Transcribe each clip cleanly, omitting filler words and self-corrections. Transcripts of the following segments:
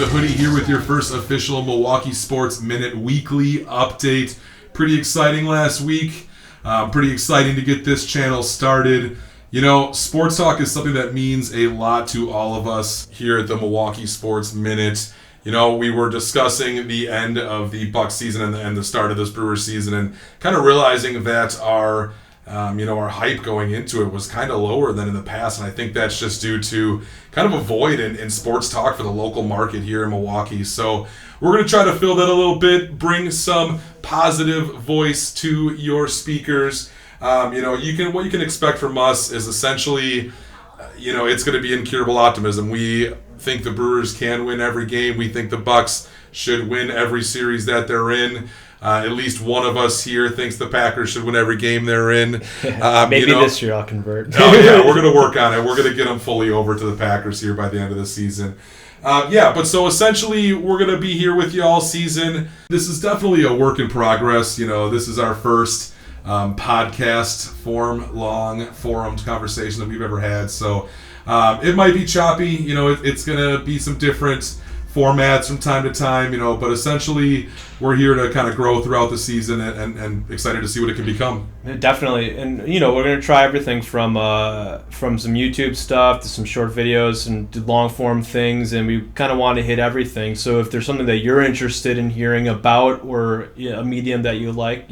the Hoodie here with your first official Milwaukee Sports Minute weekly update. Pretty exciting last week. Pretty exciting to get this channel started. You know, sports talk is something that means a lot to all of us here at the Milwaukee Sports Minute. You know, we were discussing the end of the Bucks season and the start of this Brewers season, and kind of realizing that our hype going into it was kind of lower than in the past, and I think that's just due to kind of a void in sports talk for the local market here in Milwaukee. So we're going to try to fill that a little bit, bring some positive voice to your speakers. What you can expect from us is essentially, it's going to be incurable optimism. We think the Brewers can win every game. We think the Bucks should win every series that they're in. At least one of us here thinks the Packers should win every game they're in. Maybe this year I'll convert. Oh yeah, we're going to work on it. We're going to get them fully over to the Packers here by the end of the season. But so essentially we're going to be here with you all season. This is definitely a work in progress. This is our first podcast long forum conversation that we've ever had. So it might be choppy. It's going to be some different formats from time to time, but essentially we're here to kind of grow throughout the season and excited to see what it can become. Definitely. And, we're going to try everything from some YouTube stuff to some short videos and long form things, and we kind of want to hit everything. So if there's something that you're interested in hearing about or a medium that you like,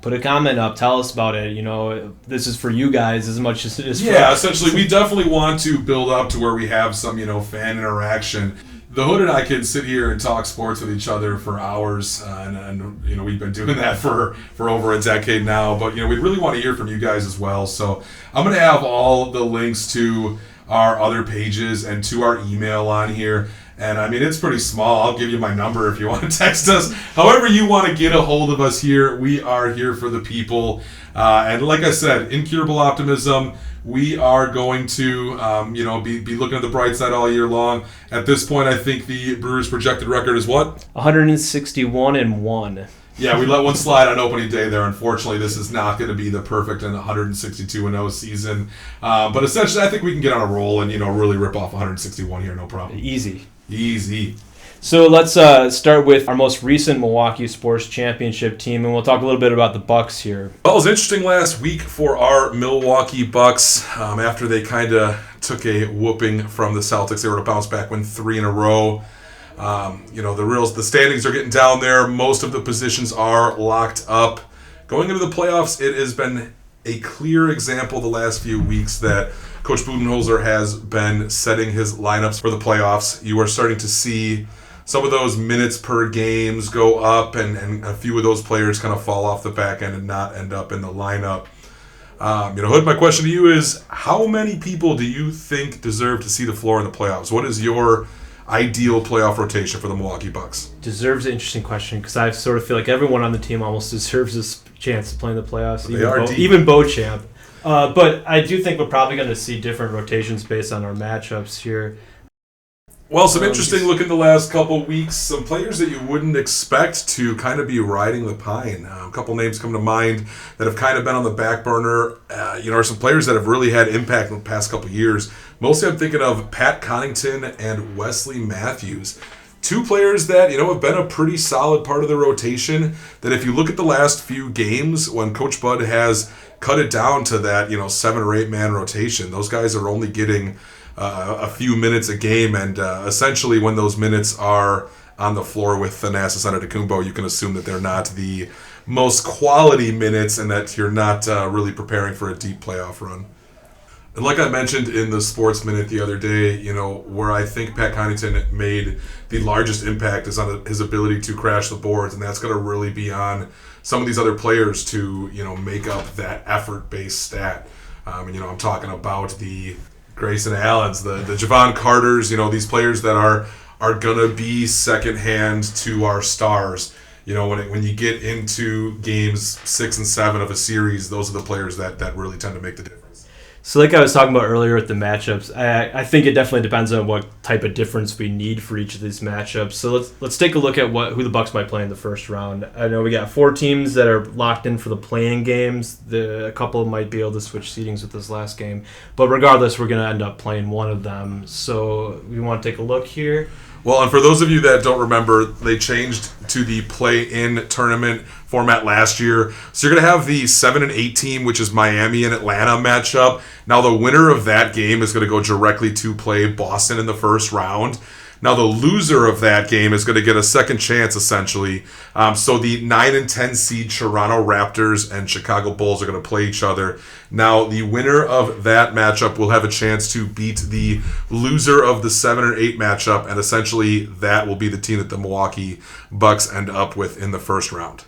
put a comment up, tell us about it. This is for you guys as much as it is for us. Essentially we definitely want to build up to where we have some, fan interaction. The Hood and I can sit here and talk sports with each other for hours, and we've been doing that for over a decade now. But we really want to hear from you guys as well. So I'm going to have all the links to our other pages and to our email on here. And it's pretty small. I'll give you my number if you want to text us. However you want to get a hold of us here, we are here for the people. And like I said, incurable optimism. We are going to, be looking at the bright side all year long. At this point, I think the Brewers' projected record is what? 161-1. Yeah, we let one slide on opening day there. Unfortunately, this is not going to be the perfect and 162-0 season. But essentially, I think we can get on a roll and, really rip off 161 here, no problem. Easy. So let's start with our most recent Milwaukee Sports Championship team, and we'll talk a little bit about the Bucks here. Well, it was interesting last week for our Milwaukee Bucks. After they kind of took a whooping from the Celtics, they were to bounce back, win 3 in a row. The standings are getting down there. Most of the positions are locked up. Going into the playoffs, it has been a clear example the last few weeks that Coach Budenholzer has been setting his lineups for the playoffs. You are starting to see some of those minutes per games go up, and a few of those players kind of fall off the back end and not end up in the lineup. Hood, my question to you is, how many people do you think deserve to see the floor in the playoffs? What is your ideal playoff rotation for the Milwaukee Bucks? Deserves an interesting question, because I sort of feel like everyone on the team almost deserves this chance to play in the playoffs, even Beauchamp. But I do think we're probably going to see different rotations based on our matchups here. Well, some interesting look in the last couple weeks. Some players that you wouldn't expect to kind of be riding the pine. A couple names come to mind that have kind of been on the back burner. Are some players that have really had impact in the past couple years. Mostly I'm thinking of Pat Connaughton and Wesley Matthews. Two players that, have been a pretty solid part of the rotation, that if you look at the last few games when Coach Bud has cut it down to that, 7 or 8 man rotation, those guys are only getting a few minutes a game, and essentially when those minutes are on the floor with Thanasis Antetokounmpo, you can assume that they're not the most quality minutes and that you're not really preparing for a deep playoff run. And like I mentioned in the Sports Minute the other day, where I think Pat Connaughton made the largest impact is on his ability to crash the boards, and that's going to really be on some of these other players to, make up that effort-based stat. I'm talking about the Grayson Allens, the Javon Carters, these players that are going to be secondhand to our stars. When you get into games 6 and 7 of a series, those are the players that really tend to make the difference. So like I was talking about earlier with the matchups, I think it definitely depends on what type of difference we need for each of these matchups. So let's take a look at who the Bucks might play in the first round. I know we got 4 teams that are locked in for the play-in games. A couple might be able to switch seedings with this last game. But regardless, we're going to end up playing one of them. So we want to take a look here. Well, and for those of you that don't remember, they changed to the play-in tournament format last year. So you're going to have the 7 and 8 team, which is Miami and Atlanta matchup. Now the winner of that game is going to go directly to play Boston in the first round. Now the loser of that game is going to get a second chance, essentially. So the 9 and 10 seed Toronto Raptors and Chicago Bulls are going to play each other. Now the winner of that matchup will have a chance to beat the loser of the 7 or 8 matchup, and essentially that will be the team that the Milwaukee Bucks end up with in the first round.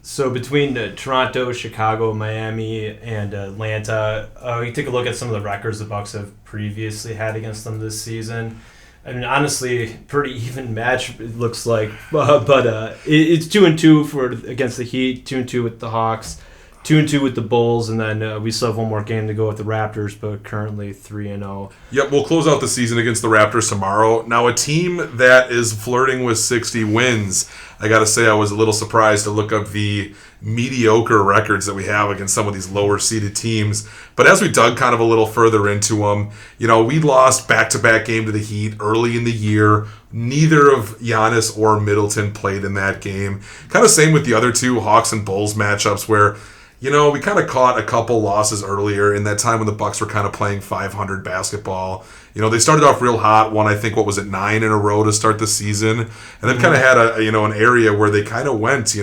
So between Toronto, Chicago, Miami, and Atlanta, you take a look at some of the records the Bucks have previously had against them this season. I mean, honestly, pretty even match it looks like, but it's 2-2 for against the Heat, 2-2 with the Hawks, 2-2 with the Bulls, and then we still have one more game to go with the Raptors, but currently 3-0. Yep, we'll close out the season against the Raptors tomorrow. Now, a team that is flirting with 60 wins. I got to say, I was a little surprised to look up the mediocre records that we have against some of these lower-seeded teams. But as we dug kind of a little further into them, we lost back-to-back game to the Heat early in the year. Neither of Giannis or Middleton played in that game. Kind of same with the other two Hawks and Bulls matchups where, we kind of caught a couple losses earlier in that time when the Bucks were kind of playing 500 basketball. They started off real hot, won, I think, 9 in a row to start the season, and then kind of had an area where they kind of went,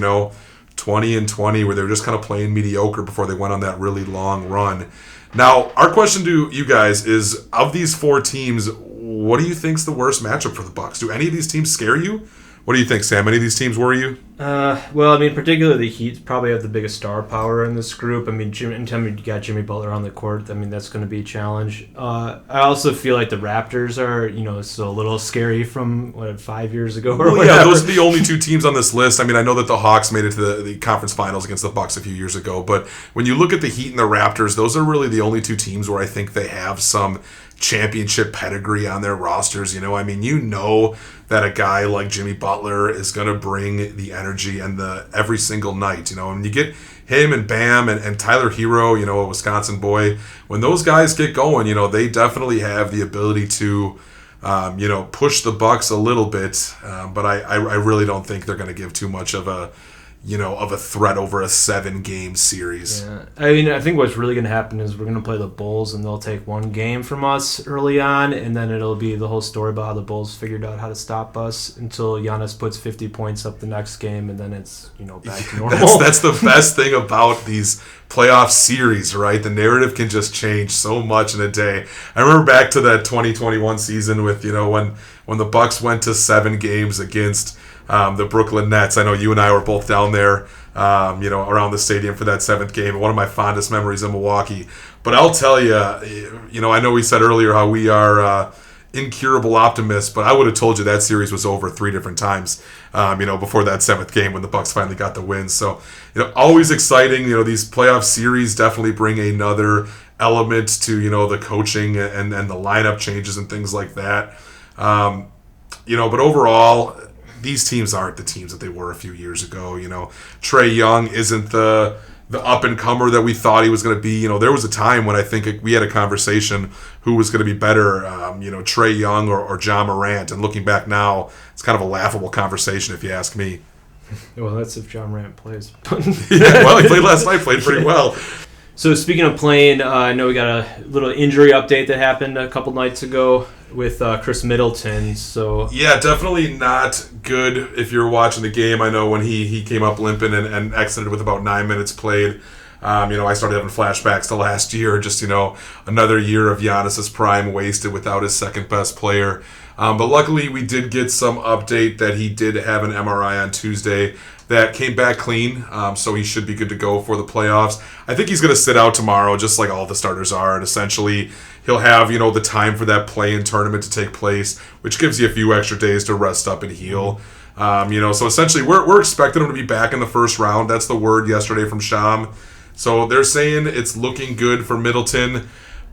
20 and 20, where they were just kind of playing mediocre before they went on that really long run. Now, our question to you guys is, of these 4 teams, what do you think's the worst matchup for the Bucks? Do any of these teams scare you? What do you think, Sam? Any of these teams worry you? Well, I mean, particularly the Heat probably have the biggest star power in this group. I mean, anytime you got Jimmy Butler on the court, I mean, that's going to be a challenge. I also feel like the Raptors are, still a little scary from, 5 years ago or whatever. Yeah, those are the only 2 teams on this list. I mean, I know that the Hawks made it to the conference finals against the Bucks a few years ago, but when you look at the Heat and the Raptors, those are really the only 2 teams where I think they have some championship pedigree on their rosters. That a guy like Jimmy Butler is going to bring the energy and every single night, and you get him and Bam and Tyler Hero, a Wisconsin boy. When those guys get going, they definitely have the ability to push the Bucks a little bit, but I really don't think they're going to give too much of a threat over a 7-game series. Yeah. I mean, I think what's really going to happen is we're going to play the Bulls, and they'll take one game from us early on, and then it'll be the whole story about how the Bulls figured out how to stop us until Giannis puts 50 points up the next game, and then it's, back to normal. That's the best thing about these playoff series, right? The narrative can just change so much in a day. I remember back to that 2021 season with, when the Bucks went to 7 games against the Brooklyn Nets. I know you and I were both down there, around the stadium for that 7th game. One of my fondest memories in Milwaukee. But I'll tell you, I know we said earlier how we are incurable optimists, but I would have told you that series was over 3 different times, before that 7th game when the Bucks finally got the win. So, always exciting. These playoff series definitely bring another element to, the coaching and the lineup changes and things like that. But overall, these teams aren't the teams that they were a few years ago. Trae Young isn't the up-and-comer that we thought he was going to be. There was a time when I think we had a conversation who was going to be better, Trae Young or Ja Morant. And looking back now, it's kind of a laughable conversation if you ask me. Well, that's if Ja Morant plays. Yeah, well, he played last night, played pretty well. So speaking of playing, I know we got a little injury update that happened a couple nights ago with Chris Middleton. So yeah, definitely not good if you're watching the game. I know when he came up limping and exited with about 9 minutes played. I started having flashbacks to last year, just, another year of Giannis's prime wasted without his second best player. But luckily we did get some update that he did have an MRI on Tuesday that came back clean, so he should be good to go for the playoffs. I think he's going to sit out tomorrow, just like all the starters are, and essentially he'll have, the time for that play-in tournament to take place, which gives you a few extra days to rest up and heal. So essentially we're expecting him to be back in the first round. That's the word yesterday from Sham. So they're saying it's looking good for Middleton.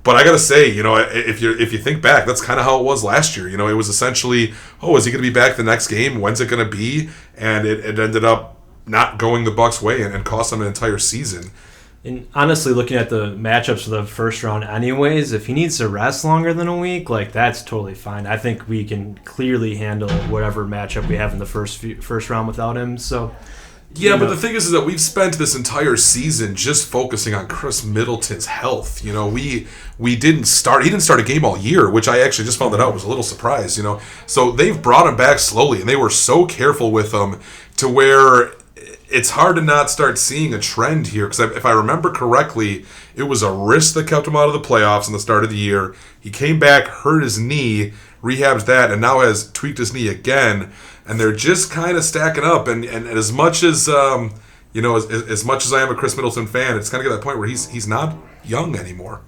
But I got to say, if you think back, that's kind of how it was last year. It was essentially, is he going to be back the next game? When's it going to be? And it ended up not going the Bucks' way and cost them an entire season. And honestly, looking at the matchups for the first round anyways, if he needs to rest longer than a week, like that's totally fine. I think we can clearly handle whatever matchup we have in the first round without him. So yeah, but the thing is that we've spent this entire season just focusing on Chris Middleton's health. We didn't start. He didn't start a game all year, which I actually just found that out. Was a little surprised. So they've brought him back slowly, and they were so careful with him to where it's hard to not start seeing a trend here. Because if I remember correctly, it was a wrist that kept him out of the playoffs in the start of the year. He came back, hurt his knee, rehabbed that, and now has tweaked his knee again. And they're just kind of stacking up. And as much as as much as I am a Chris Middleton fan, it's kind of get to that point where he's not young anymore.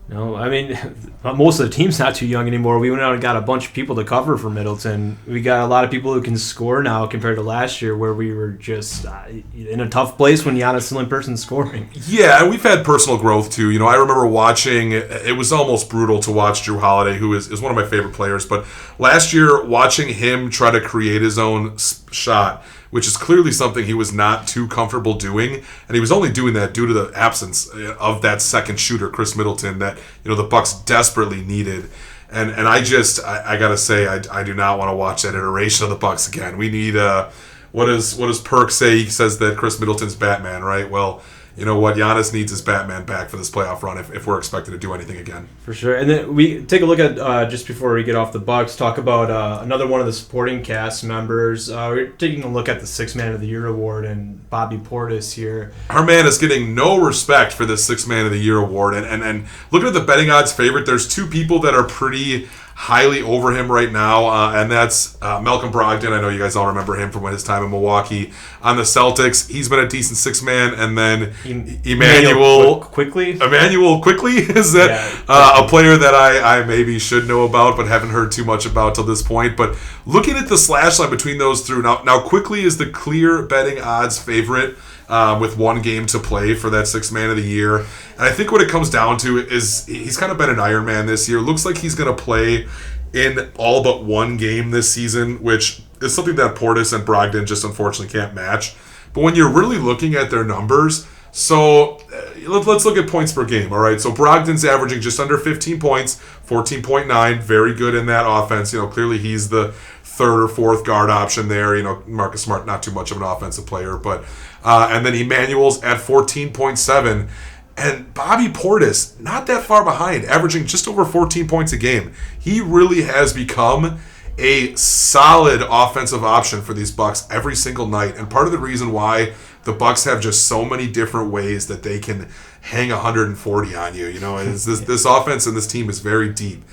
No, I mean, most of the team's not too young anymore. We went out and got a bunch of people to cover for Middleton. We got a lot of people who can score now compared to last year where we were just in a tough place when Giannis is the only person scoring. Yeah, and we've had personal growth too. I remember watching, it was almost brutal to watch Drew Holiday, who is one of my favorite players, but last year watching him try to create his own shot, which is clearly something he was not too comfortable doing. And he was only doing that due to the absence of that second shooter, Chris Middleton, that the Bucks desperately needed. And I got to say, I do not want to watch that iteration of the Bucks again. We need, what does Perk say? He says that Chris Middleton's Batman, right? Well, you know what? Giannis needs his Batman back for this playoff run if we're expected to do anything again. For sure. And then we take a look at, just before we get off the Bucks, talk about another one of the supporting cast members. We're taking a look at the Sixth Man of the Year award and Bobby Portis here. Our man is getting no respect for this Sixth Man of the Year award. And looking at the betting odds favorite, there's two people that are pretty highly over him right now, and that's Malcolm Brogdon. I know you guys all remember him from his time in Milwaukee. On the Celtics, he's been a decent sixth man, and then Emmanuel Quickly. Emmanuel Quickly is that a player that I maybe should know about, but haven't heard too much about till this point. But looking at the slash line between those three, now Quickly is the clear betting odds favorite. With one game to play for that Sixth Man of the Year. And I think what it comes down to is he's kind of been an Iron Man this year. Looks like he's going to play in all but one game this season, which is something that Portis and Brogdon just unfortunately can't match. But when you're really looking at their numbers, so let's look at points per game, all right? So Brogdon's averaging just under 15 points, 14.9, very good in that offense. Clearly he's the third or fourth guard option there. Marcus Smart, not too much of an offensive player, but and then Emmanuel's at 14.7, and Bobby Portis not that far behind, averaging just over 14 points a game. He really has become a solid offensive option for these Bucks every single night, and part of the reason why the Bucks have just so many different ways that they can hang 140 on you. Is this offense and this team is very deep.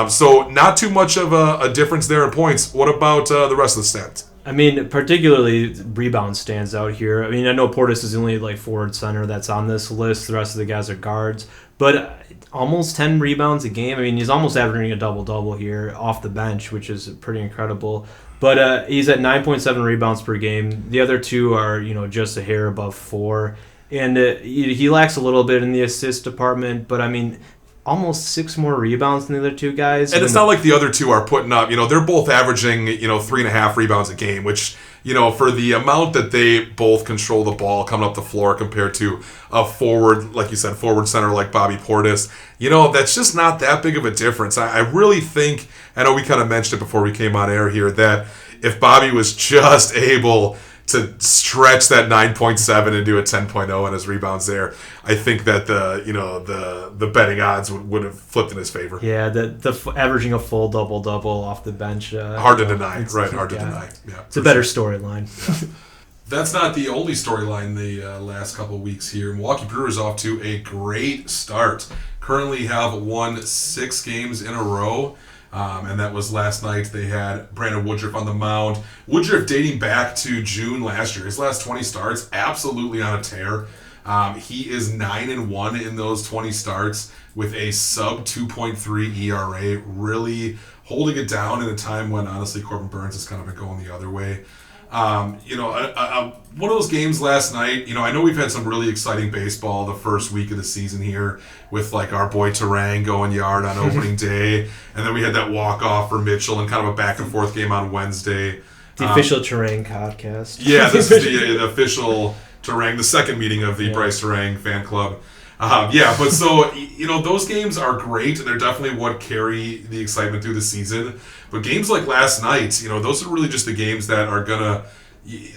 So not too much of a difference there in points. What about the rest of the stats? I mean, particularly rebound stands out here. I mean, I know Portis is the only forward center that's on this list. The rest of the guys are guards. But almost 10 rebounds a game. I mean, he's almost averaging a double-double here off the bench, which is pretty incredible. But he's at 9.7 rebounds per game. The other two are, just a hair above 4. And he lacks a little bit in the assist department. But, I mean, almost 6 more rebounds than the other two guys. And it's not like the other two are putting up, they're both averaging, 3.5 rebounds a game, which, for the amount that they both control the ball coming up the floor compared to a forward, like you said, forward center like Bobby Portis, that's just not that big of a difference. I really think, I know we kind of mentioned it before we came on air here, that if Bobby was just able to stretch that 9.7 and do a 10.0 in his rebounds there, I think that the betting odds would have flipped in his favor. Yeah, the averaging a full double-double off the bench. Hard to deny, right? Hard to deny. Yeah, it's a better storyline. Yeah. That's not the only storyline the last couple of weeks here. Milwaukee Brewers off to a great start. Currently have won 6 games in a row. And that was last night. They had Brandon Woodruff on the mound. Woodruff dating back to June last year. His last 20 starts, absolutely on a tear. He is 9-1 in those 20 starts with a sub 2.3 ERA, really holding it down in a time when, honestly, Corbin Burns has kind of been going the other way. One of those games last night, I know we've had some really exciting baseball the first week of the season here with our boy Terang going yard on opening day, and then we had that walk-off for Mitchell and kind of a back-and-forth game on Wednesday. The official Terang podcast. Yeah, this is the official Terang, the second meeting of the Bryce Terang fan club. But so, those games are great, and they're definitely what carry the excitement through the season. But games like last night, those are really just the games that are going to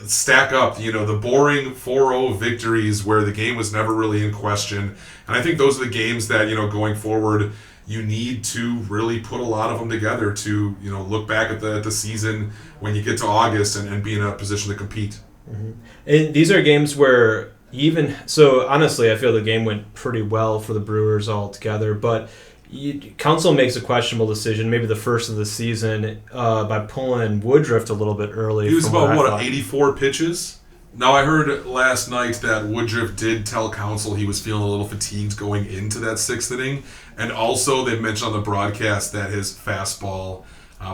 stack up, the boring 4-0 victories where the game was never really in question. And I think those are the games that, going forward, you need to really put a lot of them together to, look back at the season when you get to August and be in a position to compete. Mm-hmm. And these are games where honestly, I feel the game went pretty well for the Brewers altogether, but Council makes a questionable decision, maybe the first of the season, by pulling Woodruff a little bit early. He was about, 84 pitches? Now, I heard last night that Woodruff did tell Council he was feeling a little fatigued going into that sixth inning, and also they mentioned on the broadcast that his fastball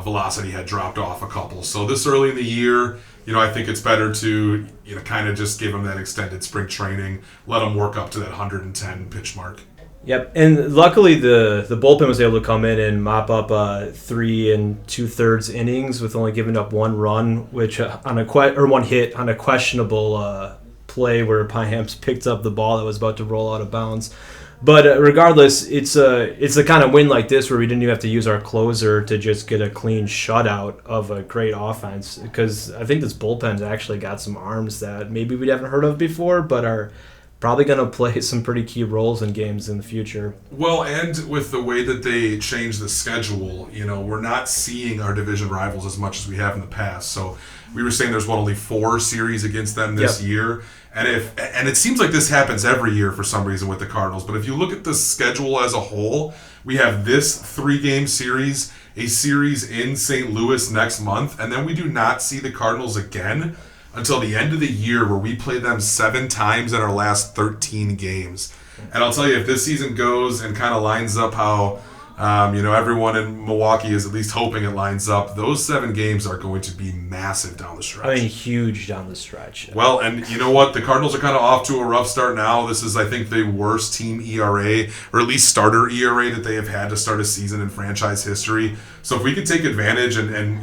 velocity had dropped off a couple. So this early in the year, I think it's better to, kind of just give him that extended spring training, let him work up to that 110 pitch mark. Yep, and luckily the bullpen was able to come in and mop up 3 2/3 innings with only giving up one run, which one hit on a questionable play where Payamps picked up the ball that was about to roll out of bounds. But regardless, it's a kind of win like this where we didn't even have to use our closer to just get a clean shutout of a great offense, because I think this bullpen's actually got some arms that maybe we haven't heard of before, but are probably going to play some pretty key roles in games in the future. Well, and with the way that they changed the schedule, we're not seeing our division rivals as much as we have in the past. So we were saying there's only 4 series against them this year. And it seems like this happens every year for some reason with the Cardinals. But if you look at the schedule as a whole, we have this 3-game series, a series in St. Louis next month, and then we do not see the Cardinals again until the end of the year, where we play them 7 times in our last 13 games. And I'll tell you, if this season goes and kind of lines up how everyone in Milwaukee is at least hoping it lines up, those 7 games are going to be massive down the stretch. I mean, huge down the stretch. Well, and you know what? The Cardinals are kind of off to a rough start now. This is, I think, the worst team ERA, or at least starter ERA, that they have had to start a season in franchise history. So if we could take advantage and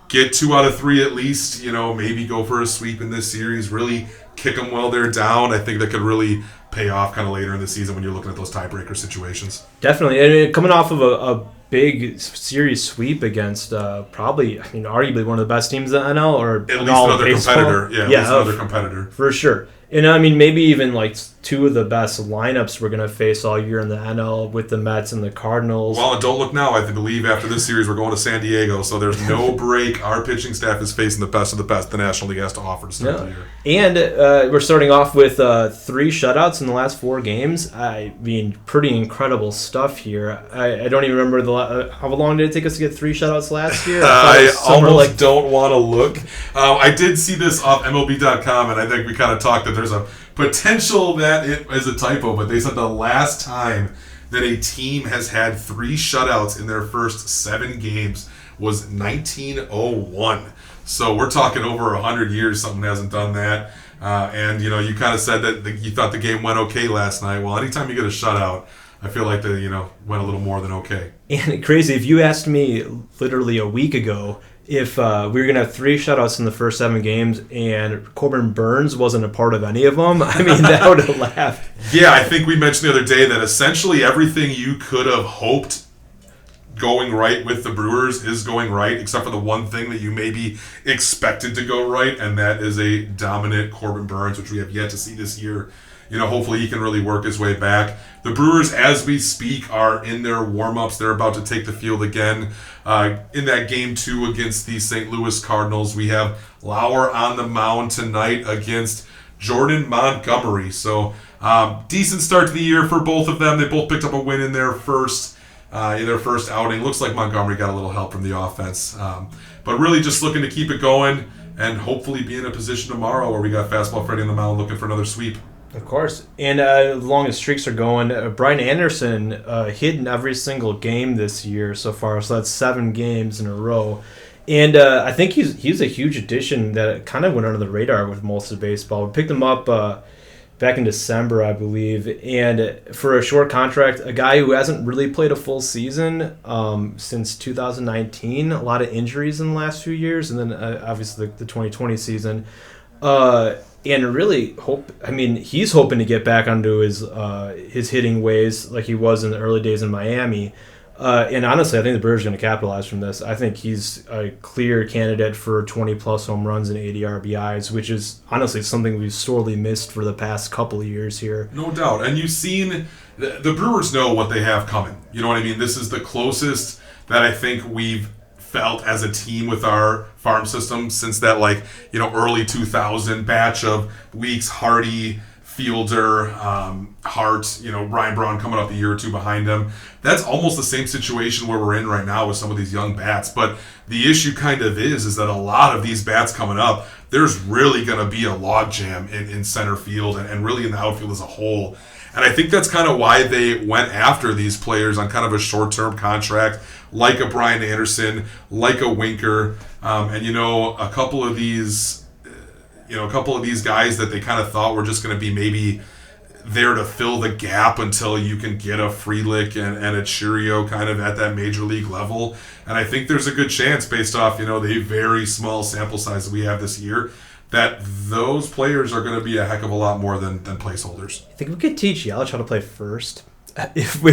get 2 out of 3 at least, maybe go for a sweep in this series, really kick them while they're down, I think that could really pay off kind of later in the season when you're looking at those tiebreaker situations. Definitely. And coming off of a big series sweep against arguably one of the best teams in the NL, or at least another competitor. Yeah, at least another competitor. For sure. And maybe even like 2 of the best lineups we're going to face all year in the NL with the Mets and the Cardinals. Well, and don't look now. I believe after this series we're going to San Diego, so there's no break. Our pitching staff is facing the best of the best the National League has to offer to start the year. And we're starting off with 3 shutouts in the last 4 games. I mean, pretty incredible stuff here. I don't even remember how long did it take us to get 3 shutouts last year? I almost don't want to look. I did see this off MLB.com, and I think we kind of talked that there's a potential that it is a typo, but they said the last time that a team has had 3 shutouts in their first 7 games was 1901. So we're talking over 100 years something hasn't done that. And you kind of said that you thought the game went okay last night. Well, anytime you get a shutout, I feel like they went a little more than okay. And crazy, if you asked me literally a week ago if we were going to have 3 shutouts in the first 7 games and Corbin Burns wasn't a part of any of them, I mean, that would have laughed. Yeah, I think we mentioned the other day that essentially everything you could have hoped going right with the Brewers is going right, except for the one thing that you maybe expected to go right, and that is a dominant Corbin Burns, which we have yet to see this year. Hopefully he can really work his way back. The Brewers, as we speak, are in their warm-ups. They're about to take the field again. In that Game 2 against the St. Louis Cardinals, we have Lauer on the mound tonight against Jordan Montgomery. So decent start to the year for both of them. They both picked up a win in their first outing. Looks like Montgomery got a little help from the offense. But really just looking to keep it going and hopefully be in a position tomorrow where we got Fastball Freddy on the mound looking for another sweep. Of course. And as long as streaks are going, Brian Anderson hit in every single game this year so far. So that's 7 games in a row. And I think he's a huge addition that kind of went under the radar with most of baseball. We picked him up back in December, I believe. And for a short contract, a guy who hasn't really played a full season since 2019. A lot of injuries in the last few years. And then obviously the 2020 season. and really he's hoping to get back onto his hitting ways like he was in the early days in Miami. And honestly, I think the Brewers are going to capitalize from this. I think he's a clear candidate for 20-plus home runs and 80 RBIs, which is honestly something we've sorely missed for the past couple of years here. No doubt. And you've seen the Brewers know what they have coming. You know what I mean? This is the closest that I think we've felt as a team with our farm system since that early 2000 batch of Weeks, Hardy, Fielder, Hart, Ryan Braun coming up a year or two behind him. That's almost the same situation where we're in right now with some of these young bats. But the issue kind of is that a lot of these bats coming up, there's really going to be a logjam in center field and really in the outfield as a whole. And I think that's kind of why they went after these players on kind of a short-term contract, like a Brian Anderson, like a Winker, and a couple of these. A couple of these guys that they kind of thought were just going to be maybe there to fill the gap until you can get a Frelick and a Churio kind of at that major league level. And I think there's a good chance based off, the very small sample size that we have this year that those players are going to be a heck of a lot more than placeholders. I think we could teach Yelich how to play first. If we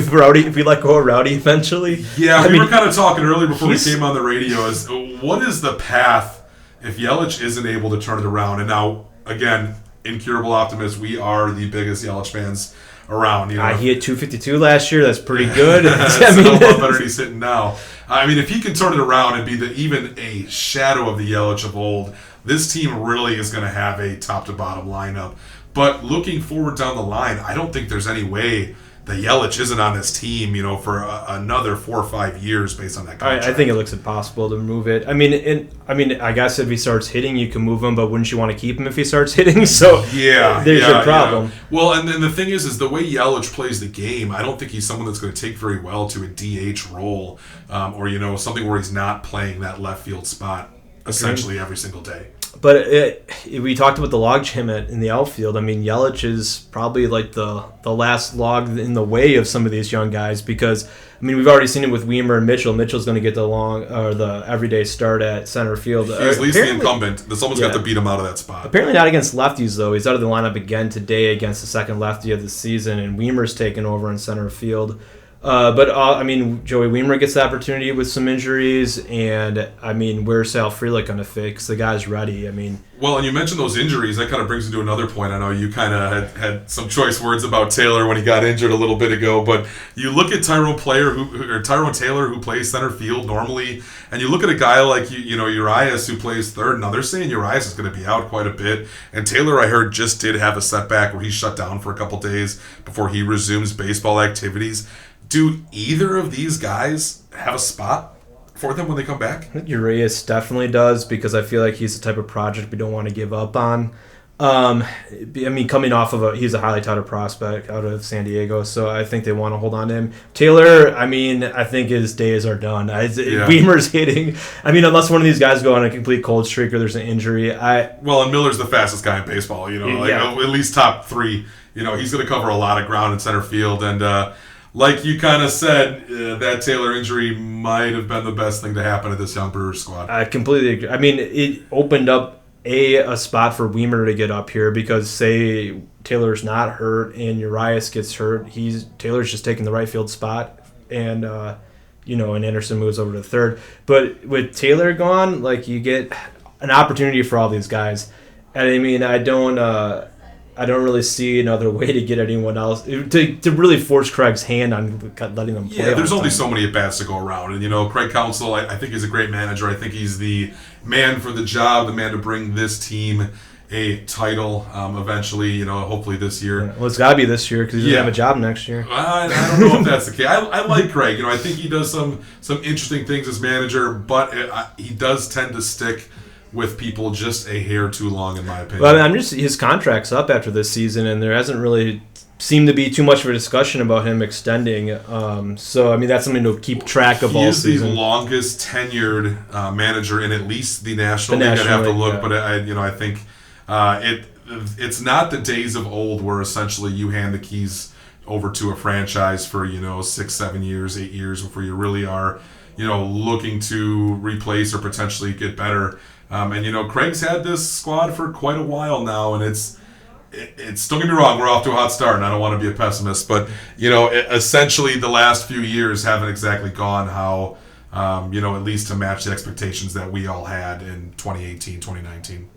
let go of Rowdy eventually. Yeah, we were kind of talking earlier before we came on the radio is what is the path if Yelich isn't able to turn it around? And now, again, incurable optimists, we are the biggest Yelich fans around. He had 252 last year. That's pretty good. That's a lot better than he's hitting now. I mean, if he can turn it around and be even a shadow of the Yelich of old, this team really is going to have a top-to-bottom lineup. But looking forward down the line, I don't think there's any way that Yelich isn't on this team, for another 4 or 5 years based on that contract. I think it looks impossible to move it. I mean, I guess if he starts hitting, you can move him, but wouldn't you want to keep him if he starts hitting? So there's your problem. Yeah. Well, and then the thing is the way Yelich plays the game, I don't think he's someone that's going to take very well to a DH role, or something where he's not playing that left field spot essentially every single day. But we talked about the logjam in the outfield. I mean, Yelich is probably like the last log in the way of some of these young guys because, I mean, we've already seen it with Weimer and Mitchell. Mitchell's going to get the everyday start at center field. He's at least the incumbent. Someone's got to beat him out of that spot. Apparently not against lefties, though. He's out of the lineup again today against the second lefty of the season, and Weimer's taken over in center field. But Joey Weimer gets the opportunity with some injuries, and where's Sal Frelick going to fix? The guy's ready. Well, and you mentioned those injuries. That kind of brings me to another point. I know you kind of had some choice words about Taylor when he got injured a little bit ago, but you look at Tyrone Taylor, who plays center field normally, and you look at a guy like Urias, who plays third. Now they're saying Urias is going to be out quite a bit, and Taylor, I heard, just did have a setback where he shut down for a couple days before he resumes baseball activities. Do either of these guys have a spot for them when they come back? I think Urias definitely does because I feel like he's the type of project we don't want to give up on. Coming off of he's a highly touted prospect out of San Diego, so I think they want to hold on to him. Taylor, I think his days are done. Weimer's hitting. Unless one of these guys go on a complete cold streak or there's an injury. And Miller's the fastest guy in baseball, at least top 3. He's going to cover a lot of ground in center field, and like you kind of said, that Taylor injury might have been the best thing to happen to this young Brewers squad. I completely agree. It opened up a spot for Weimer to get up here because, say, Taylor's not hurt and Urias gets hurt, Taylor's just taking the right field spot, and and Anderson moves over to third. But with Taylor gone, you get an opportunity for all these guys. And I don't really see another way to get anyone else to really force Craig's hand on letting them play. Yeah, there's only so many at-bats to go around. And, Craig Counsell, I think he's a great manager. I think he's the man for the job, the man to bring this team a title eventually, hopefully this year. Well, it's got to be this year because he's going to have a job next year. I don't know if that's the case. I like Craig. I think he does some interesting things as manager, but he does tend to stick with people just a hair too long, in my opinion. Well, his contract's up after this season, and there hasn't really seemed to be too much of a discussion about him extending. So that's something to keep track of all season. He is the longest tenured manager in at least the National League. I'd have to look, but I think it's not the days of old where essentially you hand the keys over to a franchise for 6, 7 years, 8 years before you really are looking to replace or potentially get better. And Craig's had this squad for quite a while now, and it's don't get me wrong, we're off to a hot start, and I don't want to be a pessimist, but essentially the last few years haven't exactly gone how at least to match the expectations that we all had in 2018, 2019.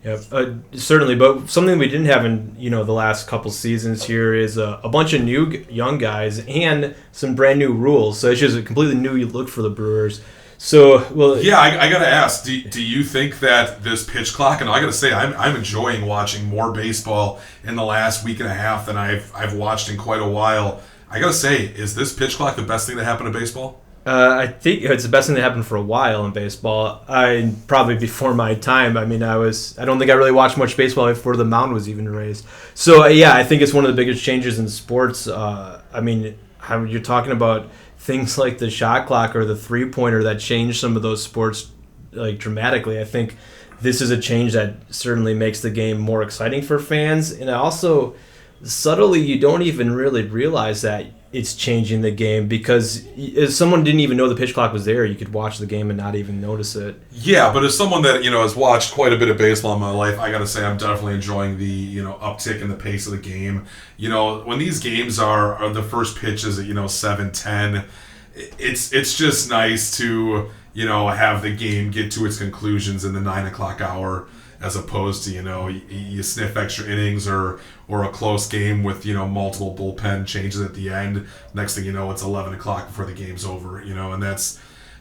Yep, certainly. But something we didn't have in the last couple seasons here is a bunch of new young guys and some brand new rules. So it's just a completely new look for the Brewers. So, well, yeah, I gotta ask, do you think that this pitch clock? And I gotta say, I'm enjoying watching more baseball in the last week and a half than I've watched in quite a while. I gotta say, is this pitch clock the best thing that happened to baseball? I think it's the best thing that happened for a while in baseball. Probably before my time. I mean, I don't think I really watched much baseball before the mound was even raised. So yeah, I think it's one of the biggest changes in sports. How you're talking about things like the shot clock or the 3-pointer that changed some of those sports like dramatically. I think this is a change that certainly makes the game more exciting for fans, and also subtly you don't even really realize that it's changing the game, because if someone didn't even know the pitch clock was there, you could watch the game and not even notice it. Yeah, but as someone that has watched quite a bit of baseball in my life, I gotta say I'm definitely enjoying the uptick in the pace of the game. When these games are the first pitches at 7-10, it's just nice to have the game get to its conclusions in the 9 o'clock hour, as opposed to you sniff extra innings or a close game with multiple bullpen changes at the end. Next thing you know, it's 11 o'clock before the game's over. And that's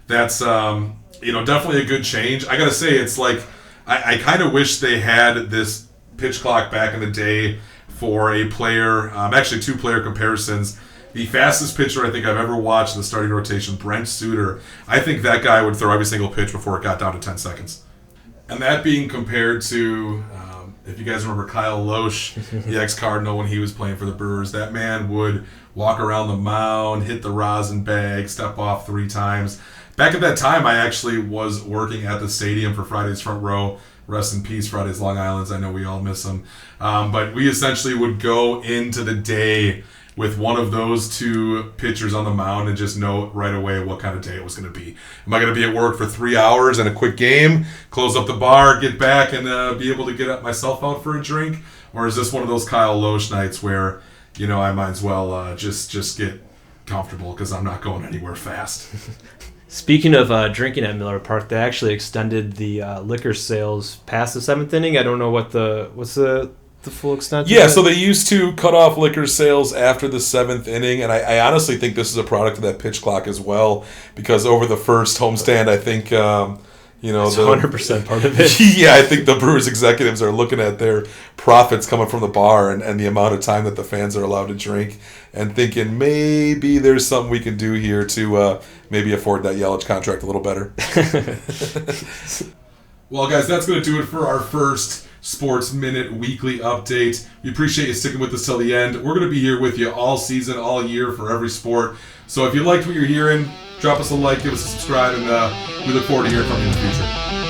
definitely a good change. I gotta say, it's like I kind of wish they had this pitch clock back in the day for a player. Actually, 2 player comparisons. The fastest pitcher I think I've ever watched in the starting rotation, Brent Suter. I think that guy would throw every single pitch before it got down to 10 seconds. And that being compared to, if you guys remember Kyle Loesch, the ex-Cardinal, when he was playing for the Brewers, that man would walk around the mound, hit the rosin bag, step off 3 times. Back at that time, I actually was working at the stadium for Friday's Front Row. Rest in peace, Friday's Long Island's. I know we all miss them. But we essentially would go into the day with one of those 2 pitchers on the mound and just know right away what kind of day it was going to be. Am I going to be at work for 3 hours and a quick game, close up the bar, get back, and be able to get myself out for a drink? Or is this one of those Kyle Loesch nights where, I might as well just get comfortable because I'm not going anywhere fast? Speaking of drinking at Miller Park, they actually extended the liquor sales past the 7th inning. I don't know what's the full extent. Yeah, so they used to cut off liquor sales after the 7th inning, and I honestly think this is a product of that pitch clock as well, because over the first homestand, I think it's 100% part of it. Yeah, I think the Brewers executives are looking at their profits coming from the bar and the amount of time that the fans are allowed to drink, and thinking maybe there's something we can do here to maybe afford that Yelich contract a little better. Well, guys, that's going to do it for our first Sports Minute weekly update. We appreciate you sticking with us till the end. We're going to be here with you all season, all year for every sport. So if you liked what you're hearing, drop us a like, give us a subscribe, and we look forward to hearing from you in the future.